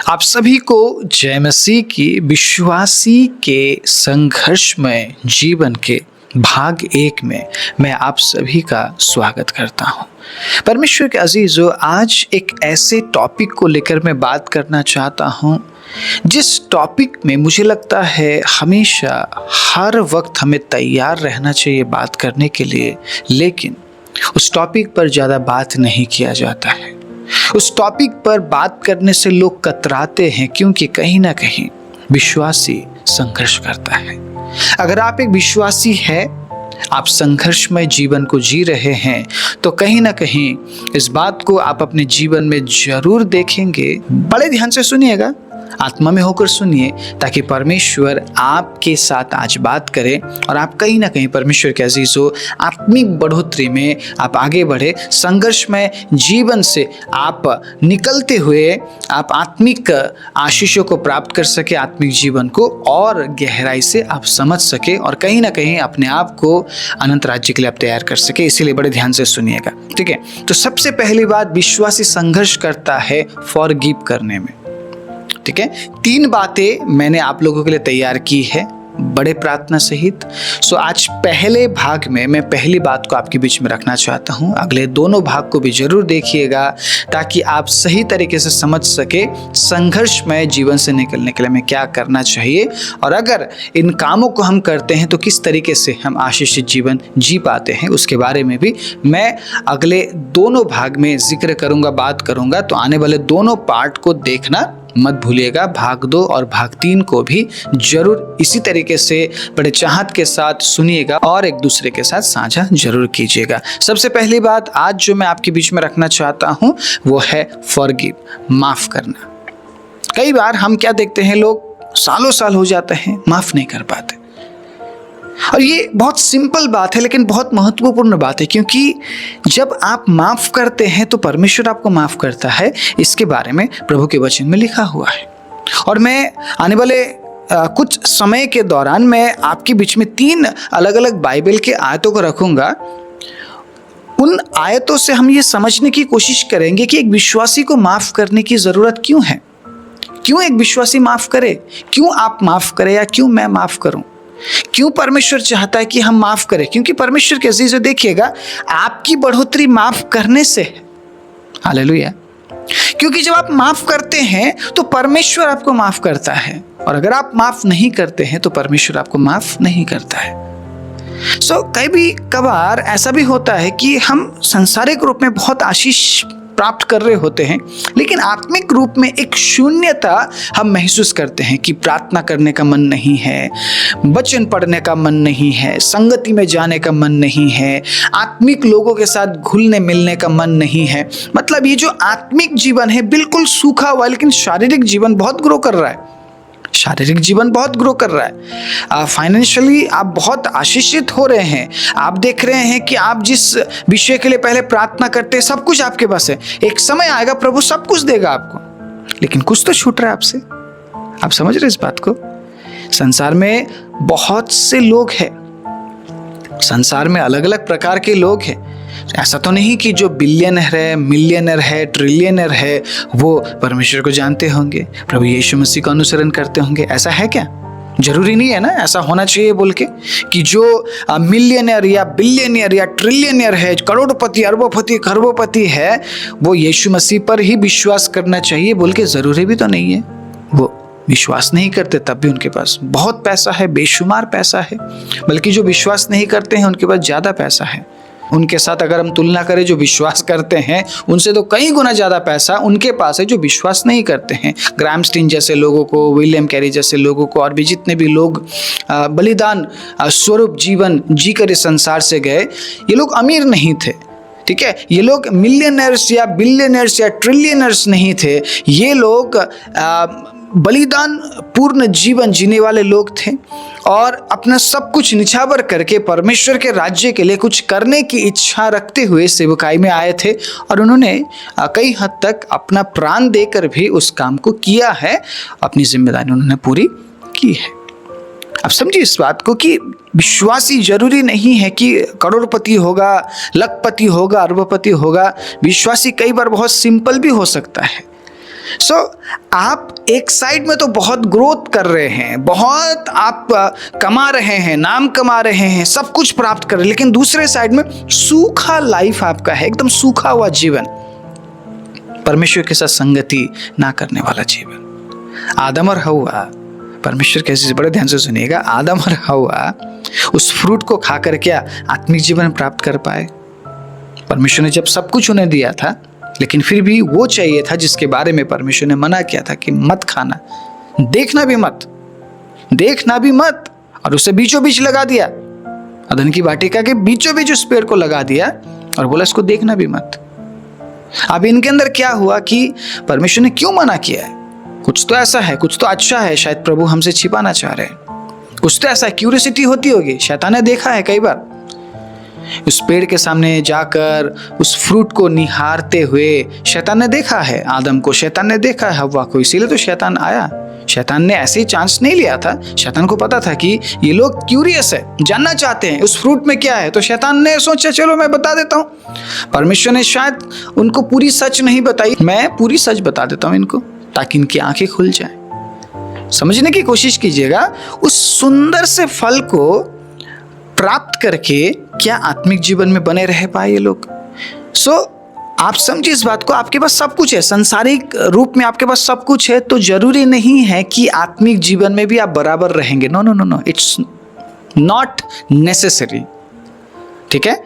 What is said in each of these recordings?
आप सभी को जय मसीह की विश्वासी के संघर्षमय जीवन के भाग 1 में मैं आप सभी का स्वागत करता हूं। परमेश्वर के अजीजों, आज एक ऐसे टॉपिक को लेकर मैं बात करना चाहता हूं जिस टॉपिक में मुझे लगता है हमेशा हर वक्त हमें तैयार रहना चाहिए बात करने के लिए, लेकिन उस टॉपिक पर ज़्यादा बात नहीं किया जाता है। उस टॉपिक पर बात करने से लोग कतराते हैं क्योंकि कहीं ना कहीं विश्वासी संघर्ष करता है। अगर आप एक विश्वासी हैं, आप संघर्षमय जीवन को जी रहे हैं, तो कहीं ना कहीं इस बात को आप अपने जीवन में जरूर देखेंगे। बड़े ध्यान से सुनिएगा, आत्मा में होकर सुनिए, ताकि परमेश्वर आपके साथ आज बात करे और आप कहीं ना कहीं परमेश्वर के अजीजों आत्मिक बढ़ोतरी में आप आगे बढ़े। संघर्षमय जीवन से आप निकलते हुए आप आत्मिक आशीषों को प्राप्त कर सके, आत्मिक जीवन को और गहराई से आप समझ सके और कहीं ना कहीं अपने आप को अनंत राज्य के लिए आप तैयार कर सके। इसीलिए बड़े ध्यान से सुनिएगा, ठीक है। तो सबसे पहली बात, विश्वासी संघर्ष करता है फॉरगिव करने में, ठीक है। 3 बातें मैंने आप लोगों के लिए तैयार की है बड़े प्रार्थना सहित। सो आज पहले भाग में मैं पहली बात को आपके बीच में रखना चाहता हूं। अगले दोनों भाग को भी जरूर देखिएगा ताकि आप सही तरीके से समझ सके संघर्षमय जीवन से निकलने के लिए हमें क्या करना चाहिए, और अगर इन कामों को हम करते हैं तो किस तरीके से हम आशीषित जीवन जी पाते हैं, उसके बारे में भी मैं अगले दोनों भाग में जिक्र करूंगा, बात करूंगा। तो आने वाले दोनों पार्ट को देखना मत भूलिएगा। भाग 2 और भाग 3 को भी जरूर इसी तरीके से बड़े चाहत के साथ सुनिएगा और एक दूसरे के साथ साझा जरूर कीजिएगा। सबसे पहली बात आज जो मैं आपके बीच में रखना चाहता हूं वो है फॉरगिव, माफ करना। कई बार हम क्या देखते हैं, लोग सालों साल हो जाते हैं माफ नहीं कर पाते, और ये बहुत सिंपल बात है लेकिन बहुत महत्वपूर्ण बात है, क्योंकि जब आप माफ करते हैं तो परमेश्वर आपको माफ करता है। इसके बारे में प्रभु के वचन में लिखा हुआ है। और मैं आने वाले कुछ समय के दौरान मैं आपके बीच में 3 अलग अलग बाइबल के आयतों को रखूंगा। उन आयतों से हम ये समझने की कोशिश करेंगे कि एक विश्वासी को माफ करने की जरूरत क्यों है, क्यों एक विश्वासी माफ करे, क्यों आप माफ करें या क्यों मैं माफ करूं, क्यों परमेश्वर चाहता है कि हम माफ करें। क्योंकि परमेश्वर के अजीजों देखिएगा, आपकी बढ़ोतरी माफ करने से है। हालेलुया। क्योंकि जब आप माफ करते हैं तो परमेश्वर आपको माफ करता है, और अगर आप माफ नहीं करते हैं तो परमेश्वर आपको माफ नहीं करता है। कई कभार ऐसा भी होता है कि हम संसारिक रूप में बहुत आशीष प्राप्त कर रहे होते हैं, लेकिन आत्मिक रूप में एक शून्यता हम महसूस करते हैं कि प्रार्थना करने का मन नहीं है, वचन पढ़ने का मन नहीं है, संगति में जाने का मन नहीं है, आत्मिक लोगों के साथ घुलने मिलने का मन नहीं है। मतलब ये जो आत्मिक जीवन है बिल्कुल सूखा हुआ, लेकिन शारीरिक जीवन बहुत ग्रो कर रहा है। शारीरिक जीवन बहुत ग्रो कर रहा है। फाइनेंशियली आप बहुत आशीषित हो रहे हैं। आप देख रहे हैं कि आप जिस विषय के लिए पहले प्रार्थना करते हैं सब कुछ आपके पास है। एक समय आएगा प्रभु सब कुछ देगा आपको, लेकिन कुछ तो छूट रहा है आपसे। आप समझ रहे इस बात को? संसार में बहुत से लोग हैं, संसार में अलग अलग प्रकार के लोग हैं। ऐसा तो नहीं कि जो बिलियनर है, मिलियनर है, ट्रिलियनर है वो परमेश्वर को जानते होंगे, प्रभु यीशु मसीह का अनुसरण करते होंगे। ऐसा है क्या? जरूरी नहीं है ना ऐसा होना चाहिए बोल के कि जो मिलियनर या बिलियनर या ट्रिलियनर है, करोड़पति, अरबोपति, खरबोपति है, वो यीशु मसीह पर ही विश्वास करना चाहिए बोल के जरूरी भी तो नहीं है। वो विश्वास नहीं करते तब भी उनके पास बहुत पैसा है, बेशुमार पैसा है। बल्कि जो विश्वास नहीं करते हैं उनके पास ज़्यादा पैसा है। उनके साथ अगर हम तुलना करें जो विश्वास करते हैं, उनसे तो कई गुना ज़्यादा पैसा उनके पास है जो विश्वास नहीं करते हैं। ग्राहम स्टीन जैसे लोगों को, विलियम कैरी जैसे लोगों को, और भी जितने भी लोग बलिदान स्वरूप जीवन जी कर इस संसार से गए, ये लोग अमीर नहीं थे, ठीक है। ये लोग मिलियनर्स या बिलियनर्स या ट्रिलियनर्स नहीं थे। ये लोग बलिदान पूर्ण जीवन जीने वाले लोग थे और अपना सब कुछ निछावर करके परमेश्वर के राज्य के लिए कुछ करने की इच्छा रखते हुए सेवकाई में आए थे, और उन्होंने कई हद तक अपना प्राण देकर भी उस काम को किया है। अपनी जिम्मेदारी उन्होंने पूरी की है। अब समझिए इस बात को कि विश्वासी जरूरी नहीं है कि करोड़पति होगा, लखपति होगा, अरबपति होगा। विश्वासी कई बार बहुत सिंपल भी हो सकता है। सो आप एक साइड में तो बहुत ग्रोथ कर रहे हैं, बहुत आप कमा रहे हैं, नाम कमा रहे हैं, सब कुछ प्राप्त कर रहे हैं, लेकिन दूसरे साइड में सूखा लाइफ आपका है, एकदम सूखा हुआ जीवन, परमेश्वर के साथ संगति ना करने वाला जीवन। आदम और हव्वा, परमेश्वर कैसे, बड़े ध्यान से सुनिएगा, आदम और हव्वा उस फ्रूट को खाकर क्या आत्मिक जीवन प्राप्त कर पाए? परमेश्वर ने जब सब कुछ उन्हें दिया था, लेकिन फिर भी वो चाहिए था जिसके बारे में परमेश्वर ने मना किया था कि मत खाना, देखना भी मत, देखना भी मत, और उसे बीचों बीच लगा दिया, अदन की वाटिका के बीचों बीच उस पेड़ को लगा दिया और बोला इसको देखना भी मत। अब इनके अंदर क्या हुआ कि परमेश्वर ने क्यों मना किया है? कुछ तो ऐसा है, कुछ तो अच्छा है, शायद प्रभु हमसे छिपाना चाह रहे हैं, कुछ तो ऐसा क्यूरियोसिटी होती होगी। शैतान ने देखा है कई बार, उस पेड़ के सामने जाकर उस फ्रूट को निहारते हुए शैतान ने देखा है आदम को, शैतान ने देखा है हव्वा को, इसीलिए तो शैतान आया। शैतान ने ऐसे ही चांस नहीं लिया था, शैतान को पता था कि ये लोग क्यूरियस है, जानना चाहते हैं उस फ्रूट में क्या है, तो शैतान ने सोचा चलो मैं बता देता हूँ। परमेश्वर ने शायद उनको पूरी सच नहीं बताई, मैं पूरी सच बता देता हूँ इनको, ताकि इनकी आंखें खुल जाएं। समझने की कोशिश कीजिएगा, उस सुंदर से फल को प्राप्त करके क्या आत्मिक जीवन में बने रह पाए ये लोग? आप समझिए इस बात को, आपके पास सब कुछ है, संसारिक रूप में आपके पास सब कुछ है, तो जरूरी नहीं है कि आत्मिक जीवन में भी आप बराबर रहेंगे। No no no no, it's not necessary. ठीक है,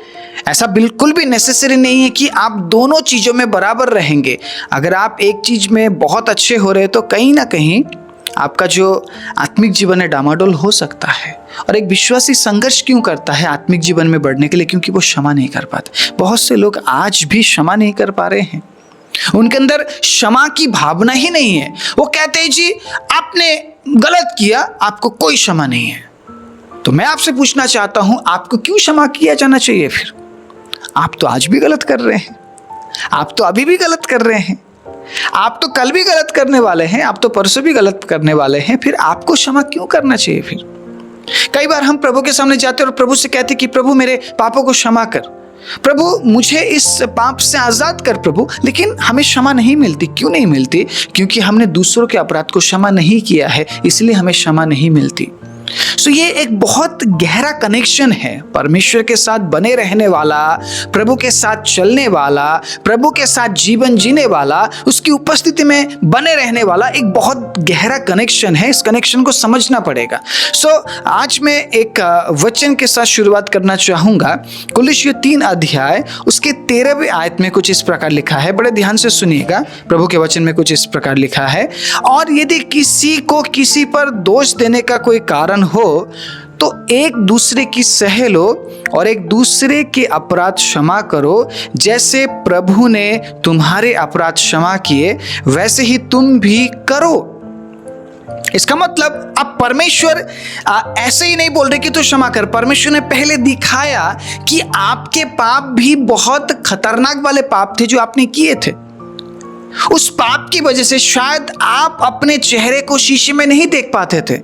ऐसा बिल्कुल भी नेसेसरी नहीं है कि आप दोनों चीजों में बराबर रहेंगे। अगर आप एक चीज में बहुत अच्छे हो रहे तो कहीं ना कहीं आपका जो आत्मिक जीवन है डामाडोल हो सकता है। और एक विश्वासी संघर्ष क्यों करता है आत्मिक जीवन में बढ़ने के लिए? क्योंकि वो क्षमा नहीं कर पाते। बहुत से लोग आज भी क्षमा नहीं कर पा रहे हैं, उनके अंदर क्षमा की भावना ही नहीं है। वो कहते हैं जी आपने गलत किया, आपको कोई क्षमा नहीं है। तो मैं आपसे पूछना चाहता हूं, आपको क्यों क्षमा किया जाना चाहिए? फिर आप तो आज भी गलत कर रहे हैं, आप तो अभी भी गलत कर रहे हैं, आप तो कल भी गलत करने वाले हैं, आप तो परसों भी गलत करने वाले हैं, फिर आपको क्षमा क्यों करना चाहिए? फिर कई बार हम प्रभु के सामने जाते हैं और प्रभु से कहते हैं कि प्रभु मेरे पापों को क्षमा कर, प्रभु मुझे इस पाप से आजाद कर प्रभु, लेकिन हमें क्षमा नहीं मिलती। क्यों नहीं मिलती? क्योंकि हमने दूसरों के अपराध को क्षमा नहीं किया है, इसलिए हमें क्षमा नहीं मिलती। ये एक बहुत गहरा कनेक्शन है, परमेश्वर के साथ बने रहने वाला, प्रभु के साथ चलने वाला, प्रभु के साथ जीवन जीने वाला, उसकी उपस्थिति में बने रहने वाला एक बहुत गहरा कनेक्शन है। इस कनेक्शन को समझना पड़ेगा। आज मैं एक वचन के साथ शुरुआत करना चाहूंगा। कुलुस्सियों 3 अध्याय उसके 13वें आयत में कुछ इस प्रकार लिखा है, बड़े ध्यान से सुनिएगा। प्रभु के वचन में कुछ इस प्रकार लिखा है, और यदि किसी को किसी पर दोष देने का कोई कारण हो तो एक दूसरे की सह लो और एक दूसरे के अपराध क्षमा करो, जैसे प्रभु ने तुम्हारे अपराध क्षमा किए वैसे ही तुम भी करो। इसका मतलब अब परमेश्वर ऐसे ही नहीं बोल रहे कि तू क्षमा कर। परमेश्वर ने पहले दिखाया कि आपके पाप भी बहुत खतरनाक वाले पाप थे जो आपने किए थे। उस पाप की वजह से शायद आप अपने चेहरे को शीशे में नहीं देख पाते थे,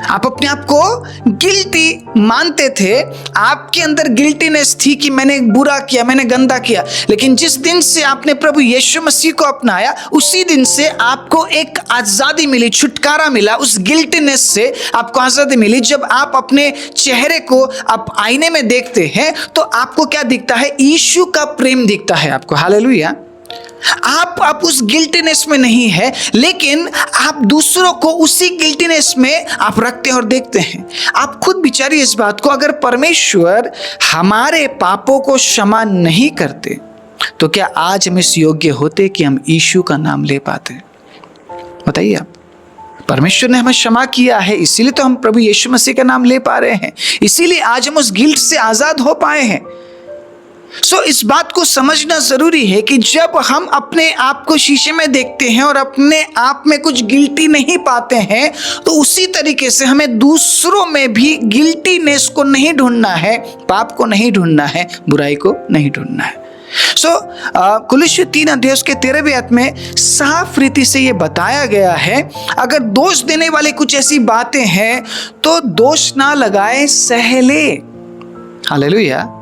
आप अपने आप को गिल्टी मानते थे, आपके अंदर गिल्टीनेस थी कि मैंने बुरा किया, मैंने गंदा किया। लेकिन जिस दिन से आपने प्रभु यीशु मसीह को अपनाया, उसी दिन से आपको एक आजादी मिली, छुटकारा मिला। उस गिल्टीनेस से आपको आजादी मिली। जब आप अपने चेहरे को आप आईने में देखते हैं तो आपको क्या दिखता है? यीशु का प्रेम दिखता है आपको। हालेलुया। आप उस गिल्टीनेस में नहीं है, लेकिन आप दूसरों को उसी गिल्टीनेस में आप रखते हैं और देखते हैं। आप खुद विचारिए इस बात को, अगर परमेश्वर हमारे पापों को क्षमा नहीं करते तो क्या आज हम इस योग्य होते कि हम यीशु का नाम ले पाते? बताइए आप। परमेश्वर ने हमें क्षमा किया है, इसीलिए तो हम प्रभु यीशु मसीह का नाम ले पा रहे हैं, इसीलिए आज हम उस गिल्ट से आजाद हो पाए हैं। इस बात को समझना जरूरी है कि जब हम अपने आप को शीशे में देखते हैं और अपने आप में कुछ गिल्टी नहीं पाते हैं, तो उसी तरीके से हमें दूसरों में भी गिल्टीनेस को नहीं ढूंढना है, पाप को नहीं ढूंढना है, बुराई को नहीं ढूंढना है। कुलुस्सियों 3 अध्याय उसके 13वें आयत में साफ रीति से यह बताया गया है, अगर दोष देने वाले कुछ ऐसी बातें हैं तो दोष ना लगाए, सह ले। हालेलुया।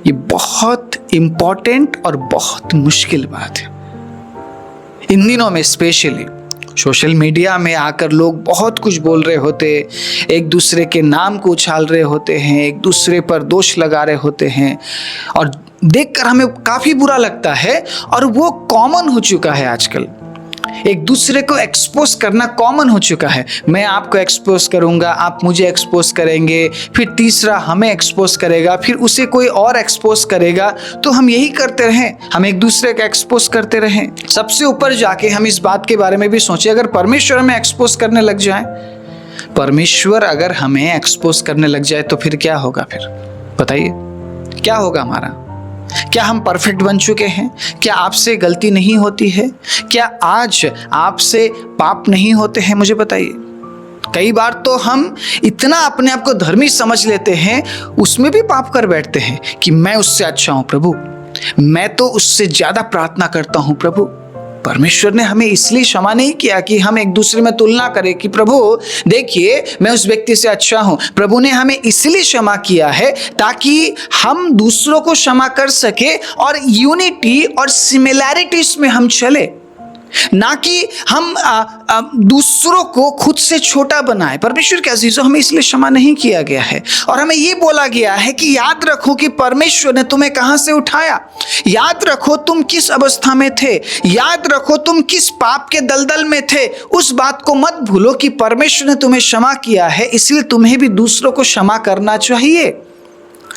ये बहुत इंपॉर्टेंट और बहुत मुश्किल बात है। इन दिनों में स्पेशली सोशल मीडिया में आकर लोग बहुत कुछ बोल रहे होते, एक दूसरे के नाम को उछाल रहे होते हैं, एक दूसरे पर दोष लगा रहे होते हैं और देखकर हमें काफ़ी बुरा लगता है। और वो कॉमन हो चुका है आजकल, एक दूसरे को एक्सपोज करना कॉमन हो चुका है। मैं आपको एक्सपोज करूंगा, आप मुझे एक्सपोज करेंगे, फिर तीसरा हमें एक्सपोज करेगा, फिर उसे कोई और एक्सपोज करेगा। तो हम यही करते रहें, हम एक दूसरे को एक्सपोज करते रहें। सबसे ऊपर जाके हम इस बात के बारे में भी सोचें, अगर परमेश्वर हमें एक्सपोज करने लग जाए, परमेश्वर अगर हमें एक्सपोज करने लग जाए तो फिर क्या होगा? फिर बताइए क्या होगा हमारा? क्या हम परफेक्ट बन चुके हैं? क्या आपसे गलती नहीं होती है? क्या आज आपसे पाप नहीं होते हैं? मुझे बताइए। कई बार तो हम इतना अपने आप को धर्मी समझ लेते हैं, उसमें भी पाप कर बैठते हैं कि मैं उससे अच्छा हूं प्रभु, मैं तो उससे ज्यादा प्रार्थना करता हूं प्रभु। परमेश्वर ने हमें इसलिए क्षमा नहीं किया कि हम एक दूसरे में तुलना करें कि प्रभु देखिए मैं उस व्यक्ति से अच्छा हूं। प्रभु ने हमें इसलिए क्षमा किया है ताकि हम दूसरों को क्षमा कर सके और यूनिटी और सिमिलैरिटीज में हम चले, ना कि हम दूसरों को खुद से छोटा बनाए। परमेश्वर के अजीजों, हमें इसलिए क्षमा नहीं किया गया है और हमें यह बोला गया है कि याद रखो कि परमेश्वर ने तुम्हें कहां से उठाया, याद रखो तुम किस अवस्था में थे, याद रखो तुम किस पाप के दलदल में थे। उस बात को मत भूलो कि परमेश्वर ने तुम्हें क्षमा किया है, इसलिए तुम्हें भी दूसरों को क्षमा करना चाहिए।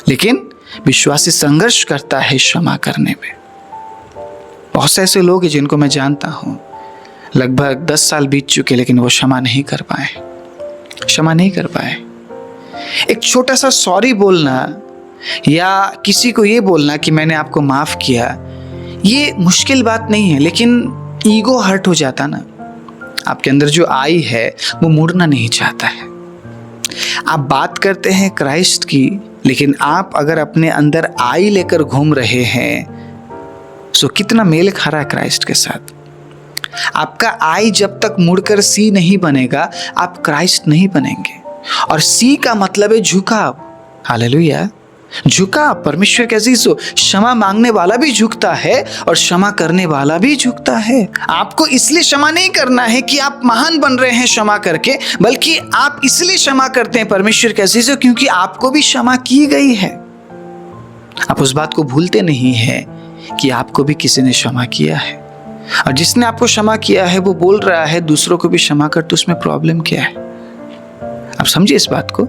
लेकिन विश्वासी संघर्ष करता है क्षमा करने में। बहुत से ऐसे लोग हैं जिनको मैं जानता हूं, लगभग 10 साल बीत चुके लेकिन वो क्षमा नहीं कर पाए, क्षमा नहीं कर पाए। एक छोटा सा सॉरी बोलना या किसी को ये बोलना कि मैंने आपको माफ किया, ये मुश्किल बात नहीं है, लेकिन ईगो हर्ट हो जाता ना। आपके अंदर जो आई है वो मुड़ना नहीं चाहता है। आप बात करते हैं क्राइस्ट की, लेकिन आप अगर अपने अंदर आई लेकर घूम रहे हैं सो कितना मेल खा रहा है क्राइस्ट के साथ। आपका आई जब तक मुड़कर सी नहीं बनेगा, आप क्राइस्ट नहीं बनेंगे। और सी का मतलब है झुकाव। हालेलुया, झुकाव। परमेश्वर के अजीजों, क्षमा मांगने वाला भी झुकता है और क्षमा करने वाला भी झुकता है। आपको इसलिए क्षमा नहीं करना है कि आप महान बन रहे हैं क्षमा करके, बल्कि आप इसलिए क्षमा करते हैं परमेश्वर के अजीजों क्योंकि आपको भी क्षमा की गई है। आप उस बात को भूलते नहीं है कि आपको भी किसी ने क्षमा किया है, और जिसने आपको क्षमा किया है वो बोल रहा है दूसरों को भी क्षमा कर, तो उसमें प्रॉब्लम क्या है? आप समझिए इस बात को।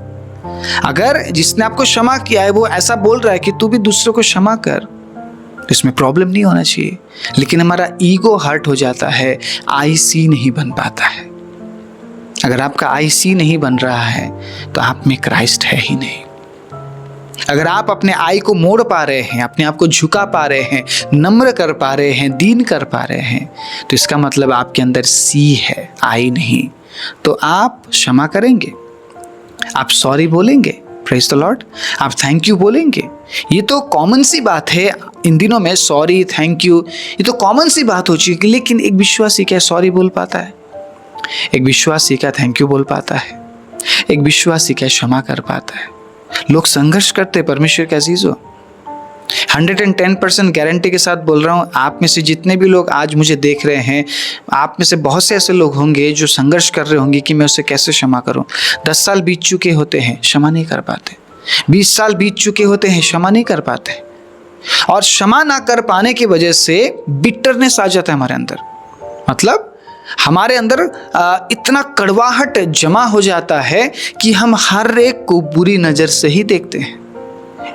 अगर जिसने आपको क्षमा किया है वो ऐसा बोल रहा है कि तू भी दूसरों को क्षमा कर, तो इसमें प्रॉब्लम नहीं होना चाहिए। लेकिन हमारा ईगो हर्ट हो जाता है, आईसी नहीं बन पाता है। अगर आपका आईसी नहीं बन रहा है तो आप में क्राइस्ट है ही नहीं। अगर आप अपने आई को मोड़ पा रहे हैं, अपने आप को झुका पा रहे हैं, नम्र कर पा रहे हैं, दीन कर पा रहे हैं, तो इसका मतलब आपके अंदर सी है, आई नहीं। तो आप क्षमा करेंगे, आप सॉरी बोलेंगे, प्रेज द लॉर्ड, आप थैंक यू बोलेंगे। ये तो कॉमन सी बात है इन दिनों में, सॉरी थैंक यू, ये तो कॉमन सी बात हो चुकी है। लेकिन एक विश्वासी क्या सॉरी बोल पाता है? एक विश्वासी क्या थैंक यू बोल पाता है? एक विश्वासी क्या क्षमा कर पाता है? लोग संघर्ष करते परमेश्वर के अजीजों। 110% गारंटी के साथ बोल रहा हूं, आप में से जितने भी लोग आज मुझे देख रहे हैं, आप में से बहुत से ऐसे लोग होंगे जो संघर्ष कर रहे होंगे कि मैं उसे कैसे क्षमा करूं। 10 साल बीत चुके होते हैं, क्षमा नहीं कर पाते। 20 साल बीत चुके होते हैं, क्षमा नहीं कर पाते। और क्षमा ना कर पाने की वजह से बिटरनेस आ जाता है हमारे अंदर। मतलब हमारे अंदर इतना कड़वाहट जमा हो जाता है कि हम हर एक को बुरी नज़र से ही देखते हैं।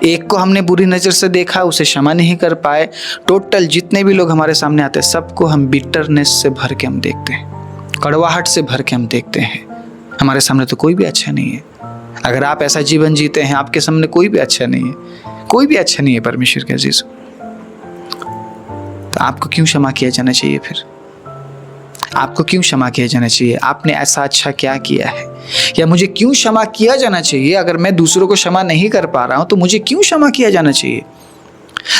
एक को हमने बुरी नज़र से देखा, उसे क्षमा नहीं कर पाए। टोटल जितने भी लोग हमारे सामने आते हैं सबको हम बिटरनेस से भर के हम देखते हैं, कड़वाहट से भर के हम देखते हैं। हमारे सामने तो कोई भी अच्छा नहीं है। अगर आप ऐसा जीवन जीते हैं, आपके सामने कोई भी अच्छा नहीं है, कोई भी अच्छा नहीं है परमेश्वर के अजीज। तो आपको क्यों क्षमा किया जाना चाहिए? फिर आपको क्यों क्षमा किया जाना चाहिए? आपने ऐसा अच्छा क्या किया है? या मुझे क्यों क्षमा किया जाना चाहिए? अगर मैं दूसरों को क्षमा नहीं कर पा रहा हूं तो मुझे क्यों क्षमा किया जाना चाहिए?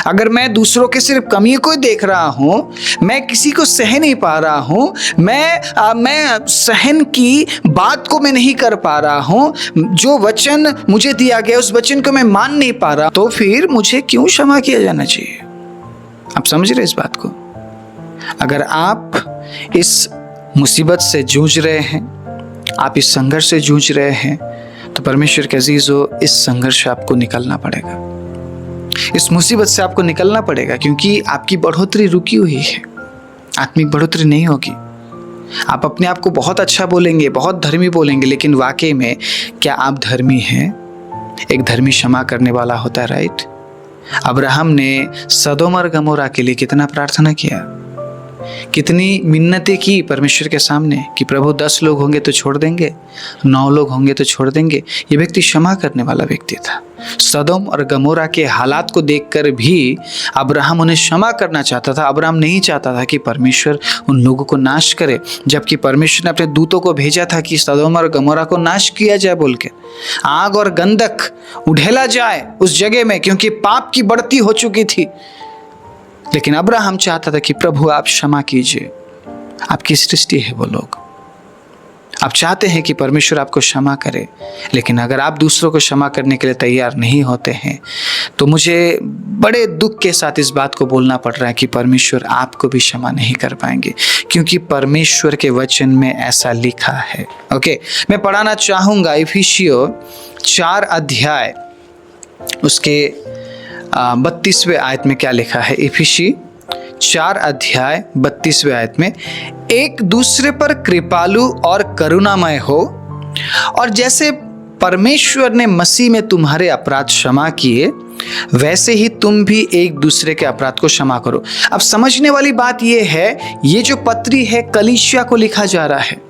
अगर मैं दूसरों के सिर्फ कमियों को देख रहा हूं, मैं किसी को सह नहीं पा रहा हूं, मैं सहन की बात को मैं नहीं कर पा रहा हूं, जो वचन मुझे दिया गया उस वचन को मैं मान नहीं पा रहा, तो फिर मुझे क्यों क्षमा किया जाना चाहिए? आप समझ रहे इस बात को? अगर आप इस मुसीबत से जूझ रहे हैं, आप इस संघर्ष से जूझ रहे हैं, तो परमेश्वर के अजीजों, इस संघर्ष से आपको निकलना पड़ेगा, इस मुसीबत से आपको निकलना पड़ेगा, क्योंकि आपकी बढ़ोतरी रुकी हुई है, आत्मिक बढ़ोतरी नहीं होगी। आप अपने आप को बहुत अच्छा बोलेंगे, बहुत धर्मी बोलेंगे, लेकिन वाकई में क्या आप धर्मी हैं? एक धर्मी क्षमा करने वाला होता है, राइट? अब्राहम ने सदोम और गमोरा के लिए कितना प्रार्थना किया, कितनी मिन्नतें की परमेश्वर के सामने कि प्रभु 10 लोग होंगे तो छोड़ देंगे, 9 लोग होंगे तो छोड़ देंगे। ये व्यक्ति क्षमा करने वाला व्यक्ति था। सदोम और गमोरा के हालात को देखकर भी अब्राहम उन्हें क्षमा करना चाहता था। अब्राहम नहीं चाहता था कि परमेश्वर उन लोगों को नाश करे, जबकि परमेश्वर ने अपने दूतों को भेजा था कि सदोम और गमोरा को नाश किया जाए बोल के, आग और गंधक उड़ेला जाए उस जगह में, क्योंकि पाप की बढ़ती हो चुकी थी। लेकिन अब्राहम चाहता था कि प्रभु आप क्षमा कीजिए, आपकी सृष्टि है वो लोग, आप चाहते हैं कि परमेश्वर आपको क्षमा करे। लेकिन अगर आप दूसरों को क्षमा करने के लिए तैयार नहीं होते हैं, तो मुझे बड़े दुख के साथ इस बात को बोलना पड़ रहा है कि परमेश्वर आपको भी क्षमा नहीं कर पाएंगे, क्योंकि परमेश्वर के वचन में ऐसा लिखा है। ओके, मैं पढ़ाना चाहूँगा इफिसियों 4 अध्याय उसके 32वें आयत में क्या लिखा है। इफिसी 4 अध्याय 32वें आयत में, एक दूसरे पर कृपालु और करुणामय हो, और जैसे परमेश्वर ने मसीह में तुम्हारे अपराध क्षमा किए, वैसे ही तुम भी एक दूसरे के अपराध को क्षमा करो। अब समझने वाली बात यह है, ये जो पत्री है कलीसिया को लिखा जा रहा है।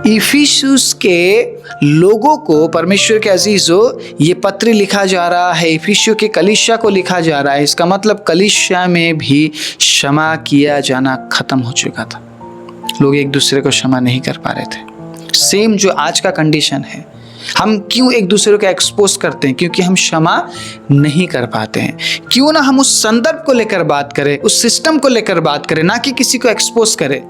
इफिसुस के लोगों को, परमेश्वर के अजीजों, ये पत्र लिखा जा रहा है, इफिसियों के कलीसिया को लिखा जा रहा है। इसका मतलब कलीसिया में भी क्षमा किया जाना खत्म हो चुका था। लोग एक दूसरे को क्षमा नहीं कर पा रहे थे। सेम जो आज का कंडीशन है, हम क्यों एक दूसरे को एक्सपोज करते हैं? क्योंकि हम क्षमा नहीं कर पाते हैं। क्यों ना हम उस संदर्भ को लेकर बात करें, उस सिस्टम को लेकर बात करें, ना कि किसी को एक्सपोज करें।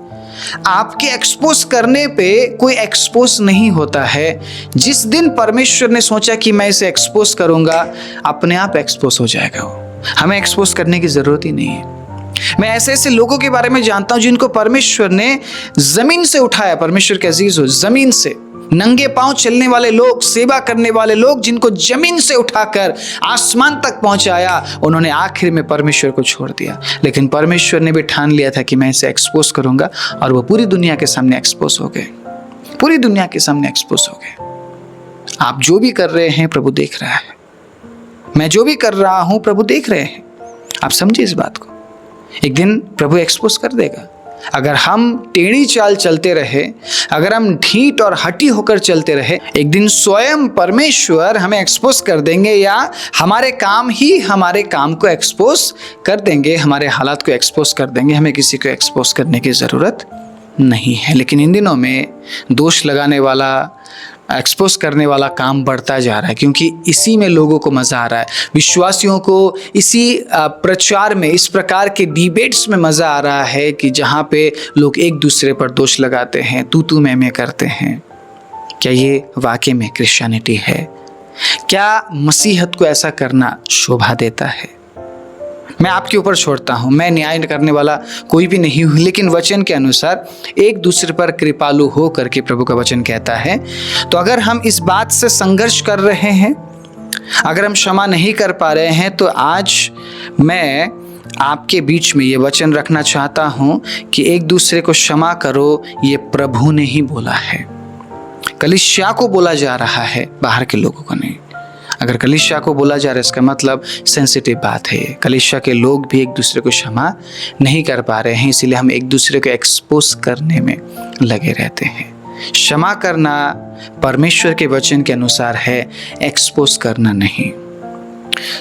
आपके एक्सपोज करने पे कोई एक्सपोज नहीं होता है। जिस दिन परमेश्वर ने सोचा कि मैं इसे एक्सपोज करूंगा, अपने आप एक्सपोज हो जाएगा वो। हमें एक्सपोज करने की जरूरत ही नहीं है। मैं ऐसे ऐसे लोगों के बारे में जानता हूं जिनको परमेश्वर ने जमीन से उठाया। परमेश्वर के अजीज हो, जमीन से नंगे पांव चलने वाले लोग, सेवा करने वाले लोग, जिनको जमीन से उठाकर आसमान तक पहुंचाया, उन्होंने आखिर में परमेश्वर को छोड़ दिया। लेकिन परमेश्वर ने भी ठान लिया था कि मैं इसे एक्सपोज करूंगा, और वो पूरी दुनिया के सामने एक्सपोज हो गए, पूरी दुनिया के सामने एक्सपोज हो गए। आप जो भी कर रहे हैं प्रभु देख रहा है, मैं जो भी कर रहा हूं प्रभु देख रहे हैं। आप समझिए इस बात को, एक दिन प्रभु एक्सपोज कर देगा। अगर हम टेढ़ी चाल चलते रहे, अगर हम ढीठ और हटी होकर चलते रहे, एक दिन स्वयं परमेश्वर हमें एक्सपोज कर देंगे, या हमारे काम ही हमारे काम को एक्सपोज कर देंगे, हमारे हालात को एक्सपोज कर देंगे। हमें किसी को एक्सपोज करने की ज़रूरत नहीं है। लेकिन इन दिनों में दोष लगाने वाला, एक्सपोज करने वाला काम बढ़ता जा रहा है, क्योंकि इसी में लोगों को मज़ा आ रहा है। विश्वासियों को इसी प्रचार में, इस प्रकार के डिबेट्स में मज़ा आ रहा है कि जहाँ पे लोग एक दूसरे पर दोष लगाते हैं, तू मैं करते हैं। क्या ये वाकई में क्रिश्चियनिटी है? क्या मसीहत को ऐसा करना शोभा देता है? मैं आपके ऊपर छोड़ता हूँ, मैं न्याय करने वाला कोई भी नहीं हूँ, लेकिन वचन के अनुसार एक दूसरे पर कृपालु हो करके प्रभु का वचन कहता है। तो अगर हम इस बात से संघर्ष कर रहे हैं, अगर हम क्षमा नहीं कर पा रहे हैं, तो आज मैं आपके बीच में ये वचन रखना चाहता हूँ कि एक दूसरे को क्षमा करो। ये प्रभु ने ही बोला है, कलीसिया को बोला जा रहा है, बाहर के लोगों को नहीं। अगर कलीसिया को बोला जा रहा है, इसका मतलब सेंसिटिव बात है। कलीसिया के लोग भी एक दूसरे को क्षमा नहीं कर पा रहे हैं, इसीलिए हम एक दूसरे को एक्सपोज करने में लगे रहते हैं। क्षमा करना परमेश्वर के वचन के अनुसार है, एक्सपोज करना नहीं।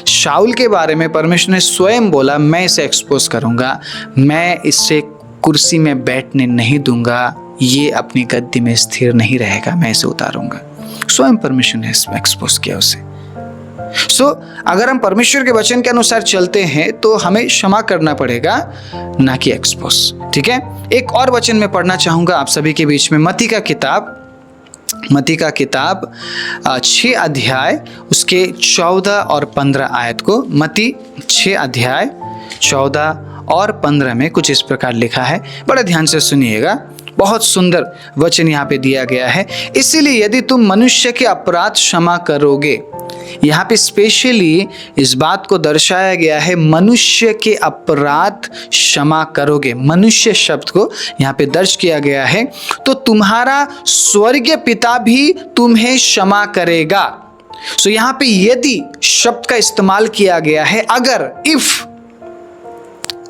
शाऊल के बारे में परमेश्वर ने स्वयं बोला, मैं इसे एक्सपोज करूंगा, मैं इसे कुर्सी में बैठने नहीं दूंगा, ये अपनी गद्दी में स्थिर नहीं रहेगा, मैं इसे उतारूंगा। स्वयं परमेश्वर ने एक्सपोज किया उसे। अगर हम परमेश्वर के वचन के अनुसार चलते हैं तो हमें क्षमा करना पड़ेगा, ना कि एक्सपोज। ठीक है, एक और वचन में पढ़ना चाहूंगा आप सभी के बीच में। मत्ती का किताब 6 अध्याय उसके 14 और 15 आयत को। मत्ती 6 अध्याय 14 और 15 में कुछ इस प्रकार लिखा है, बड़े ध्यान से सुनिएगा, बहुत सुंदर वचन यहाँ पे दिया गया है। इसीलिए यदि तुम मनुष्य के अपराध क्षमा करोगे, यहाँ पे स्पेशली इस बात को दर्शाया गया है, मनुष्य के अपराध क्षमा करोगे, मनुष्य शब्द को यहाँ पे दर्ज किया गया है, तो तुम्हारा स्वर्गीय पिता भी तुम्हें क्षमा करेगा। सो यहाँ पे यदि शब्द का इस्तेमाल किया गया है, अगर, इफ,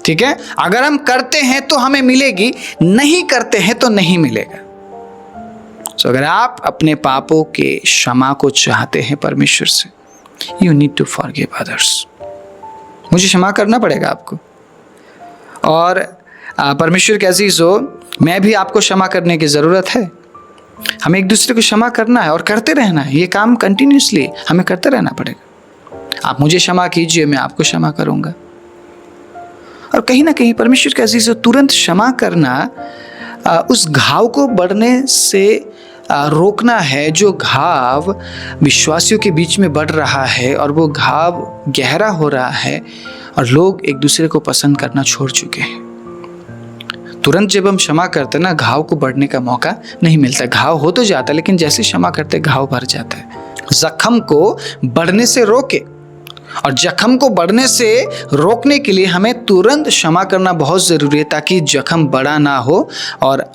ठीक है, अगर हम करते हैं तो हमें मिलेगी, नहीं करते हैं तो नहीं मिलेगा। सो अगर आप अपने पापों के क्षमा को चाहते हैं परमेश्वर से, you need to forgive others. मुझे क्षमा करना पड़ेगा आपको, और परमेश्वर के अजीज हो, मैं भी आपको क्षमा करने की ज़रूरत है। हमें एक दूसरे को क्षमा करना है और करते रहना है, ये काम कंटिन्यूसली हमें करते रहना पड़ेगा। आप मुझे क्षमा कीजिए, मैं आपको क्षमा करूँगा। और कहीं ना कहीं परमेश्वर के अजीज हो, तुरंत क्षमा करना उस घाव को बढ़ने से रोकना है, जो घाव विश्वासियों के बीच में बढ़ रहा है, और वो घाव गहरा हो रहा है और लोग एक दूसरे को पसंद करना छोड़ चुके हैं। तुरंत जब हम क्षमा करते ना, घाव को बढ़ने का मौका नहीं मिलता। घाव हो तो जाता, लेकिन जैसे क्षमा करते घाव भर जाता है। जख्म को बढ़ने से रोके, और जख्म को बढ़ने से रोकने के लिए हमें तुरंत क्षमा करना बहुत ज़रूरी है, ताकि जख्म बड़ा ना हो और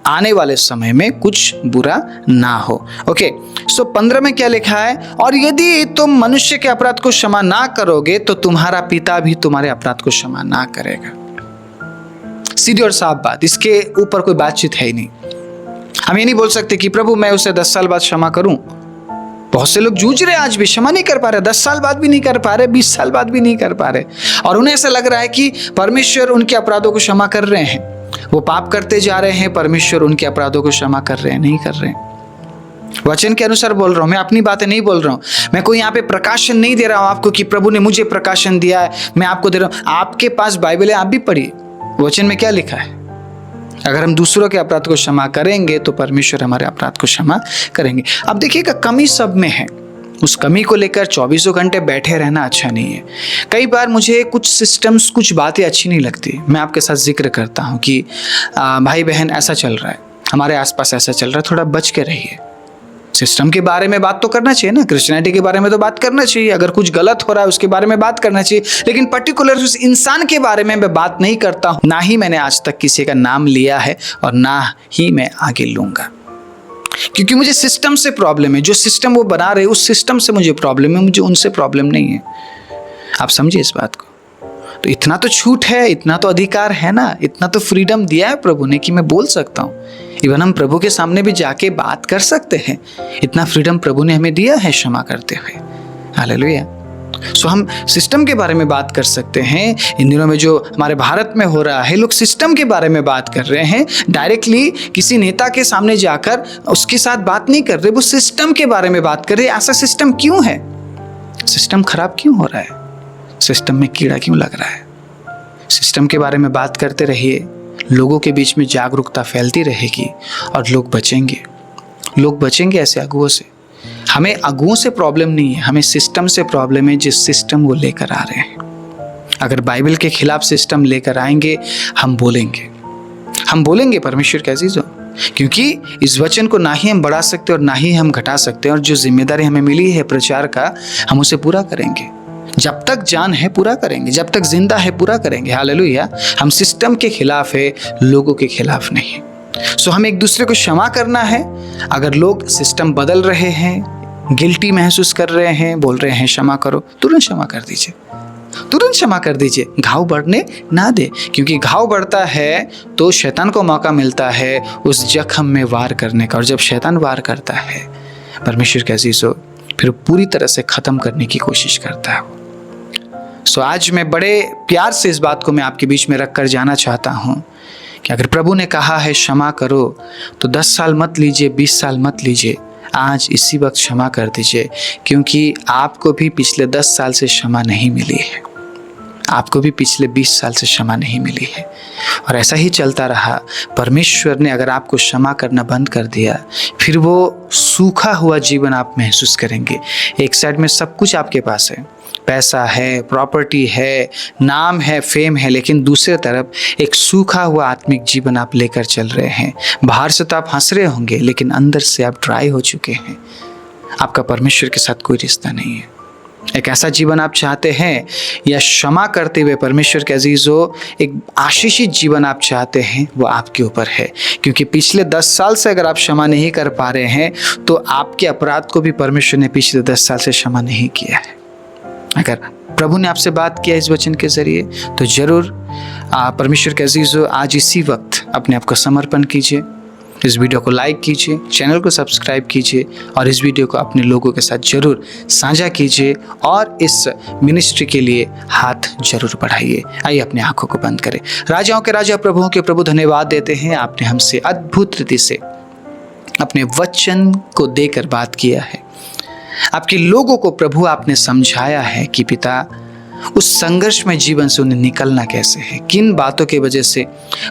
आने वाले समय में कुछ बुरा ना हो। ओके, सो 15 में क्या लिखा है, और यदि तुम मनुष्य के अपराध को क्षमा ना करोगे तो तुम्हारा पिता भी तुम्हारे अपराध को क्षमा ना करेगा। सीधी और साफ बात, इसके ऊपर कोई बातचीत है ही नहीं। हम ये नहीं बोल सकते कि प्रभु मैं उसे 10 साल बाद क्षमा करूं। बहुत से लोग जूझ रहे, आज भी क्षमा नहीं कर पा रहे, 10 साल बाद भी नहीं कर पा रहे, 20 साल बाद भी नहीं कर पा रहे, और उन्हें ऐसा लग रहा है कि परमेश्वर उनके अपराधों को क्षमा कर रहे हैं। वो पाप करते जा रहे हैं, परमेश्वर उनके अपराधों को क्षमा कर रहे हैं, नहीं कर रहे हैं। वचन के अनुसार बोल रहा हूं, मैं अपनी बातें नहीं बोल रहा हूं। मैं कोई यहाँ पे प्रकाशन नहीं दे रहा हूं आपको कि प्रभु ने मुझे प्रकाशन दिया है, मैं आपको दे रहा हूं। आपके पास बाइबल है, आप भी पढ़िए, वचन में क्या लिखा है। अगर हम दूसरों के अपराध को क्षमा करेंगे तो परमेश्वर हमारे अपराध को क्षमा करेंगे। अब देखिएगा, कमी सब में है, उस कमी को लेकर 24 घंटे बैठे रहना अच्छा नहीं है। कई बार मुझे कुछ सिस्टम्स, कुछ बातें अच्छी नहीं लगती, मैं आपके साथ जिक्र करता हूँ कि भाई बहन ऐसा चल रहा है, हमारे आसपास ऐसा चल रहा है, थोड़ा बच के रहिए। सिस्टम के बारे में बात तो करना चाहिए ना, क्रिश्चियनिटी के बारे में तो बात करना चाहिए, अगर कुछ गलत हो रहा है उसके बारे में बात करना चाहिए, लेकिन पर्टिकुलर उस इंसान के बारे में मैं बात नहीं करता हूँ। ना ही मैंने आज तक किसी का नाम लिया है और ना ही मैं आगे लूँगा, क्योंकि मुझे सिस्टम से प्रॉब्लम है। जो सिस्टम वो बना रहे उस सिस्टम से मुझे प्रॉब्लम है, मुझे उनसे प्रॉब्लम नहीं है। आप समझिए इस बात को। तो इतना तो छूट है, इतना तो अधिकार है ना, इतना तो फ्रीडम दिया है प्रभु ने कि मैं बोल सकता हूँ। इवन हम प्रभु के सामने भी जाके बात कर सकते हैं, इतना फ्रीडम प्रभु ने हमें दिया है क्षमा करते हुए। हालेलुया। सो हम सिस्टम के बारे में बात कर सकते हैं। इन दिनों में जो हमारे भारत में हो रहा है, लोग सिस्टम के बारे में बात कर रहे हैं, डायरेक्टली किसी नेता के सामने जाकर उसके साथ बात नहीं कर रहे, वो सिस्टम के बारे में बात कर रहे हैं। ऐसा सिस्टम क्यों है? सिस्टम खराब क्यों हो रहा है? सिस्टम में कीड़ा क्यों लग रहा है? सिस्टम के बारे में बात करते रहिए, लोगों के बीच में जागरूकता फैलती रहेगी और लोग बचेंगे। लोग बचेंगे ऐसे अगुओं से। हमें अगुओं से प्रॉब्लम नहीं है, हमें सिस्टम से प्रॉब्लम है, जिस सिस्टम वो लेकर आ रहे हैं। अगर बाइबल के खिलाफ सिस्टम लेकर आएंगे, हम बोलेंगे परमेश्वर के अजीजों, क्योंकि इस वचन को ना ही हम बढ़ा सकते और ना ही हम घटा सकते, और जो जिम्मेदारी हमें मिली है प्रचार का, हम उसे पूरा करेंगे। जब तक जान है पूरा करेंगे, जब तक जिंदा है पूरा करेंगे। हालेलुया। हम सिस्टम के खिलाफ है, लोगों के खिलाफ नहीं। सो हमें एक दूसरे को क्षमा करना है। अगर लोग सिस्टम बदल रहे हैं, गिल्टी महसूस कर रहे हैं, बोल रहे हैं क्षमा करो, तुरंत क्षमा कर दीजिए, तुरंत क्षमा कर दीजिए। घाव बढ़ने ना दे, क्योंकि घाव बढ़ता है तो शैतान को मौका मिलता है उस जख्म में वार करने का, और जब शैतान वार करता है, परमेश्वर के अजीजों, फिर पूरी तरह से खत्म करने की कोशिश करता है। सो आज मैं बड़े प्यार से इस बात को मैं आपके बीच में रख कर जाना चाहता हूँ कि अगर प्रभु ने कहा है क्षमा करो, तो 10 साल मत लीजिए, 20 साल मत लीजिए, आज इसी वक्त क्षमा कर दीजिए, क्योंकि आपको भी पिछले 10 साल से क्षमा नहीं मिली है, आपको भी पिछले 20 साल से क्षमा नहीं मिली है, और ऐसा ही चलता रहा। परमेश्वर ने अगर आपको क्षमा करना बंद कर दिया, फिर वो सूखा हुआ जीवन आप महसूस करेंगे। एक साइड में सब कुछ आपके पास है, पैसा है, प्रॉपर्टी है, नाम है, फेम है, लेकिन दूसरे तरफ एक सूखा हुआ आत्मिक जीवन आप लेकर चल रहे हैं। बाहर से तो आप हंस रहे होंगे, लेकिन अंदर से आप ड्राई हो चुके हैं। आपका परमेश्वर के साथ कोई रिश्ता नहीं है। एक ऐसा जीवन आप चाहते हैं, या क्षमा करते हुए परमेश्वर के अजीजों एक आशीषित जीवन आप चाहते हैं, वो आपके ऊपर है। क्योंकि पिछले 10 साल से अगर आप क्षमा नहीं कर पा रहे हैं, तो आपके अपराध को भी परमेश्वर ने पिछले 10 साल से क्षमा नहीं किया है। अगर प्रभु ने आपसे बात किया इस वचन के जरिए, तो जरूर परमेश्वर के अजीजों आज इसी वक्त अपने आप को समर्पण कीजिए। इस वीडियो को लाइक कीजिए, चैनल को सब्सक्राइब कीजिए और इस वीडियो को अपने लोगों के साथ जरूर साझा कीजिए और इस मिनिस्ट्री के लिए हाथ जरूर बढ़ाइए। आइए अपनी आंखों को बंद करें। राजाओं के राजा, प्रभुओं के प्रभु, धन्यवाद देते हैं, आपने हमसे अद्भुत रीति से अपने वचन को देकर बात किया है। आपके लोगों को प्रभु आपने समझाया है कि पिता उस संघर्ष में जीवन से उन्हें निकलना कैसे है, किन बातों की वजह से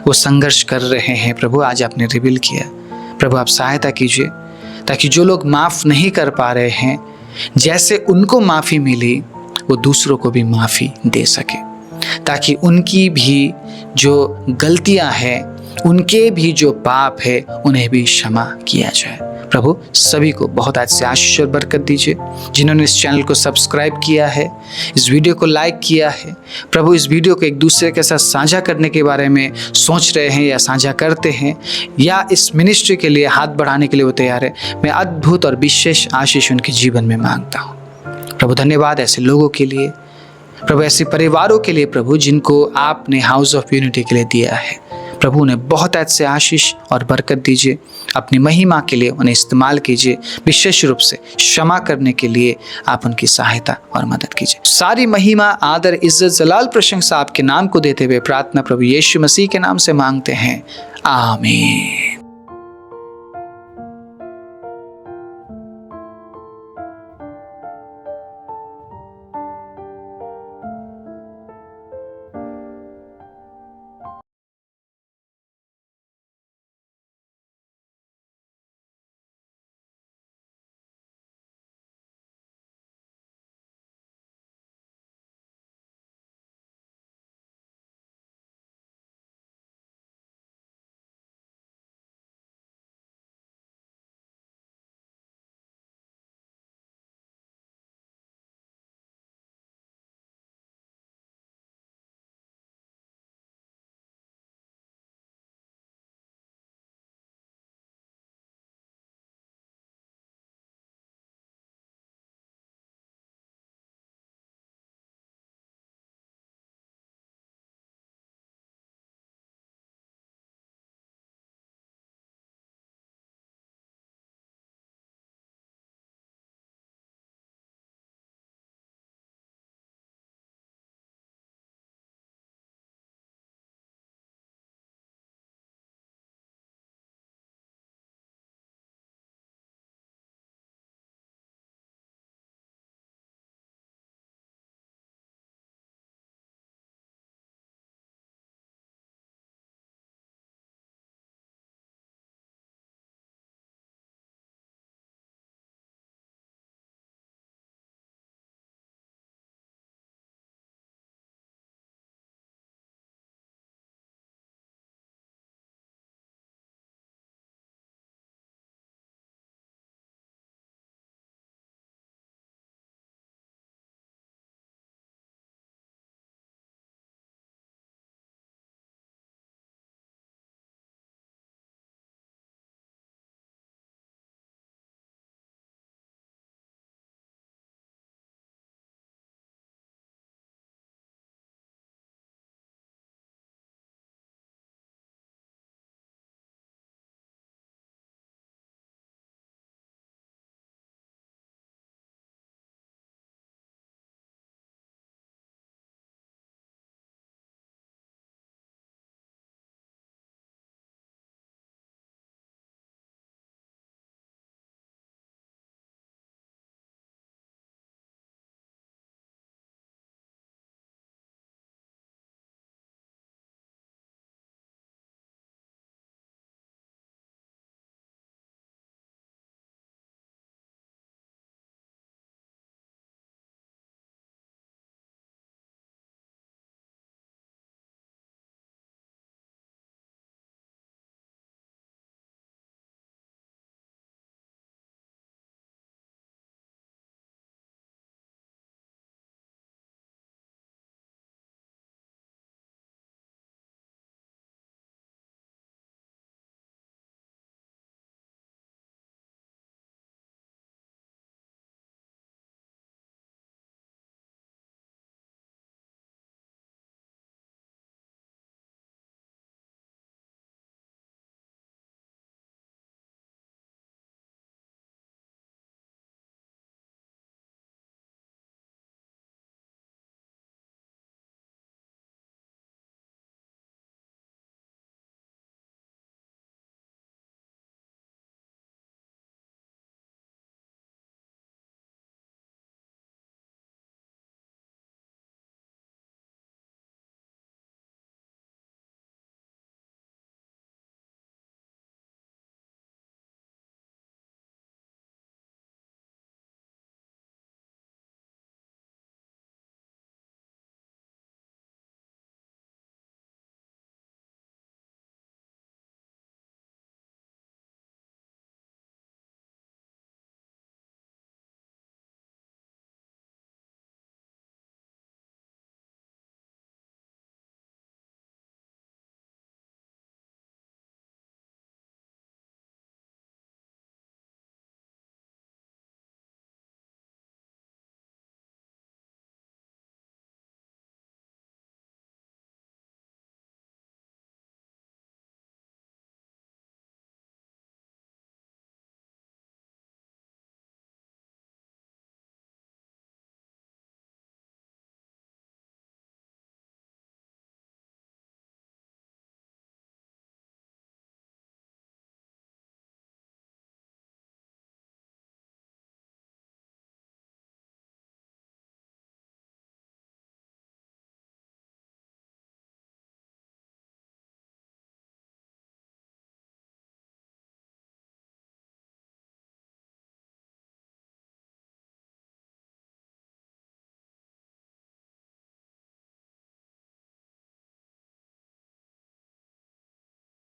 वो संघर्ष कर रहे हैं। प्रभु आज आपने रिवील किया। प्रभु आप सहायता कीजिए ताकि जो लोग माफ़ नहीं कर पा रहे हैं, जैसे उनको माफ़ी मिली वो दूसरों को भी माफ़ी दे सके, ताकि उनकी भी जो गलतियां हैं, उनके भी जो पाप है, उन्हें भी क्षमा किया जाए। प्रभु सभी को बहुत आज से आशीष और बरकत दीजिए। जिन्होंने इस चैनल को सब्सक्राइब किया है, इस वीडियो को लाइक किया है, प्रभु इस वीडियो को एक दूसरे के साथ साझा करने के बारे में सोच रहे हैं या साझा करते हैं, या इस मिनिस्ट्री के लिए हाथ बढ़ाने के लिए वो तैयार है, मैं अद्भुत और विशेष आशीष उनके जीवन में मांगता हूँ। प्रभु धन्यवाद ऐसे लोगों के लिए, प्रभु ऐसे परिवारों के लिए प्रभु जिनको आपने हाउस ऑफ यूनिटी के लिए दिया है। प्रभु उन्हें बहुत ऐसे आशीष और बरकत दीजिए। अपनी महिमा के लिए उन्हें इस्तेमाल कीजिए। विशेष रूप से क्षमा करने के लिए आप उनकी सहायता और मदद कीजिए। सारी महिमा, आदर, इज्जत, जलाल, प्रशंसा आपके नाम को देते हुए प्रार्थना प्रभु यीशु मसीह के नाम से मांगते हैं। आमीन।